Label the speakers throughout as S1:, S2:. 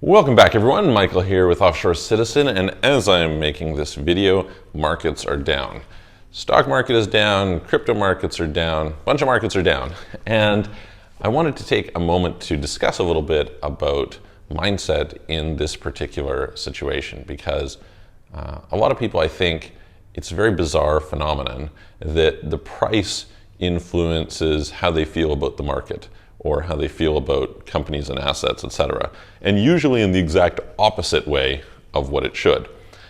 S1: Welcome back everyone, Michael here with Offshore Citizen, and as I'm making this video, markets are down. Stock market is down, crypto markets are down, a bunch of markets are down. And I wanted to take a moment to discuss a little bit about mindset in this particular situation because a lot of people, I think, it's a very bizarre phenomenon that the price influences how they feel about the market or how they feel about companies and assets, etc. And usually in the exact opposite way of what it should.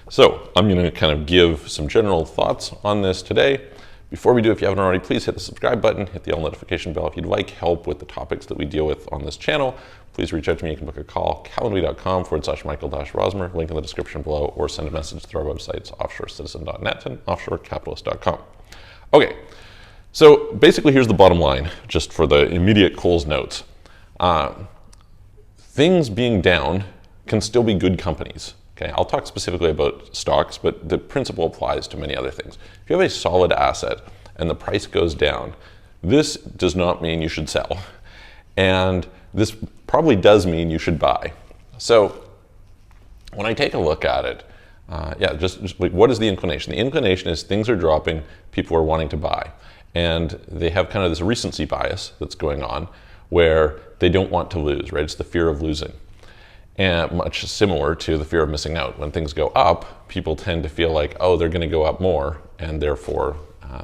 S1: So I'm going to kind of give some general thoughts on this today. Before we do, if you haven't already, please hit the subscribe button, hit the all notification bell. If you'd like help with the topics that we deal with on this channel, please reach out to me. You can book a call, calendly.com/Michael-Rosmer, link in the description below, or send a message through our websites, offshorecitizen.net and offshorecapitalist.com. Okay. So basically, here's the bottom line, just for the immediate Coles notes. Things being down can still be good companies. Okay, I'll talk specifically about stocks, but the principle applies to many other things. If you have a solid asset and the price goes down, this does not mean you should sell. And this probably does mean you should buy. So when I take a look at it, just like, what is the inclination? The inclination is things are dropping, people are wanting to buy. And they have kind of this recency bias that's going on where they don't want to lose, right? It's the fear of losing. And much similar to the fear of missing out. When things go up, people tend to feel like, oh, they're going to go up more, and therefore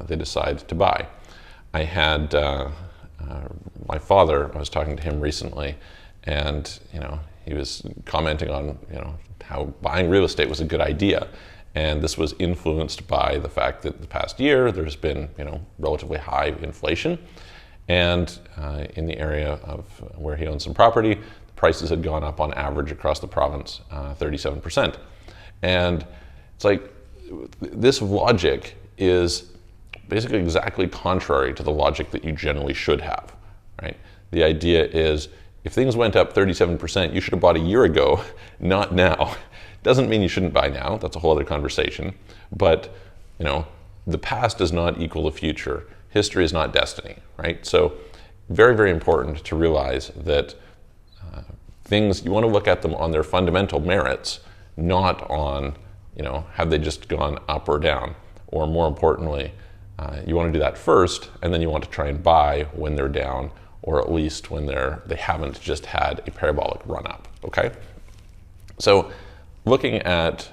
S1: they decide to buy. I had my father, I was talking to him recently, and he was commenting on how buying real estate was a good idea. And this was influenced by the fact that the past year there's been relatively high inflation, and in the area of where he owns some property, the prices had gone up on average across the province 37%. And it's like this logic is basically exactly contrary to the logic that you generally should have, right? The idea is if things went up 37%, you should have bought a year ago, not now. Doesn't mean you shouldn't buy now. That's a whole other conversation. But the past does not equal the future. History is not destiny, right? So very, very important to realize that things, you want to look at them on their fundamental merits, not on, have they just gone up or down? Or more importantly, you want to do that first, and then you want to try and buy when they're down, or at least when they haven't just had a parabolic run up, okay? So looking at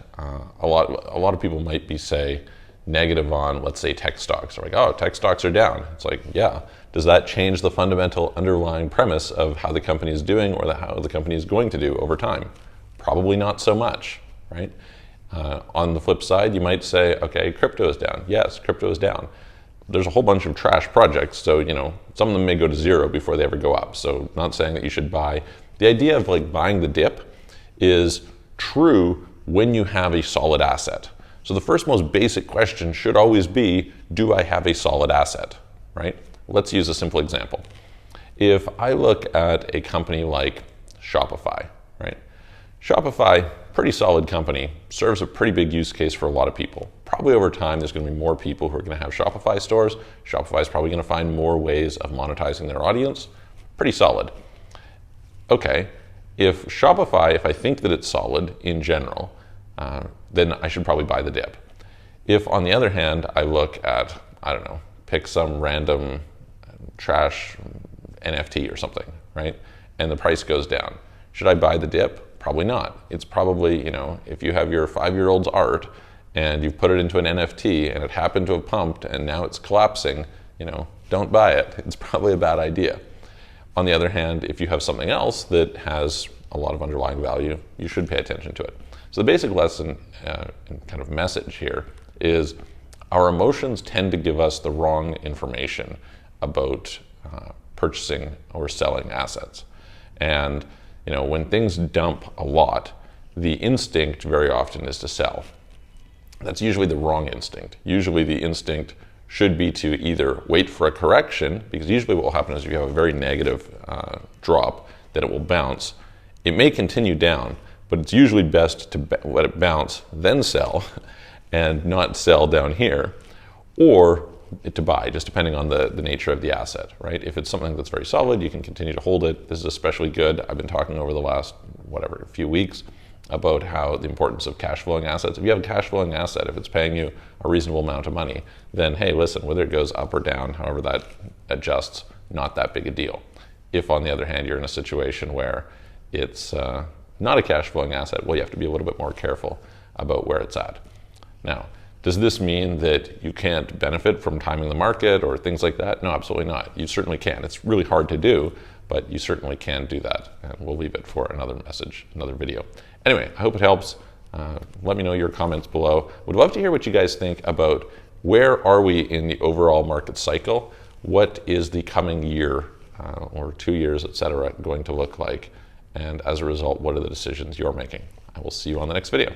S1: a lot of people might be, say, negative on, let's say, tech stocks. They're like, oh, tech stocks are down. It's like, yeah. Does that change the fundamental underlying premise of how the company is doing or how the company is going to do over time? Probably not so much, right? On the flip side, you might say, okay, crypto is down. Yes, crypto is down. There's a whole bunch of trash projects, so some of them may go to zero before they ever go up. So not saying that you should buy. The idea of like buying the dip is true when you have a solid asset. So the first most basic question should always be, do I have a solid asset, right? Let's use a simple example. If I look at a company like Shopify, right? Shopify, pretty solid company, serves a pretty big use case for a lot of people. Probably over time, there's going to be more people who are going to have Shopify stores. Shopify is probably going to find more ways of monetizing their audience. Pretty solid. Okay. If I think that it's solid in general, then I should probably buy the dip. If, on the other hand, I look at, pick some random trash NFT or something, right? And the price goes down. Should I buy the dip? Probably not. It's probably, if you have your 5-year-old's art and you put it into an NFT and it happened to have pumped and now it's collapsing, don't buy it. It's probably a bad idea. On the other hand, if you have something else that has a lot of underlying value, you should pay attention to it. So the basic lesson and kind of message here is our emotions tend to give us the wrong information about purchasing or selling assets. And when things dump a lot, the instinct very often is to sell. That's usually the wrong instinct. Usually the instinct should be to either wait for a correction, because usually what will happen is if you have a very negative drop, that it will bounce. It may continue down, but it's usually best to let it bounce, then sell, and not sell down here. Or to buy, just depending on the nature of the asset, right? If it's something that's very solid, you can continue to hold it. This is especially good. I've been talking over the last, few weeks about how the importance of cash flowing assets. If you have a cash flowing asset, if it's paying you a reasonable amount of money, then hey, listen, whether it goes up or down, however that adjusts, not that big a deal. If on the other hand, you're in a situation where it's not a cash flowing asset, well, you have to be a little bit more careful about where it's at. Now, does this mean that you can't benefit from timing the market or things like that? No, absolutely not. You certainly can. It's really hard to do, but you certainly can do that. And we'll leave it for another message, another video. Anyway, I hope it helps. Let me know your comments below. Would love to hear what you guys think about where are we in the overall market cycle? What is the coming year or 2 years, etc., going to look like? And as a result, what are the decisions you're making? I will see you on the next video.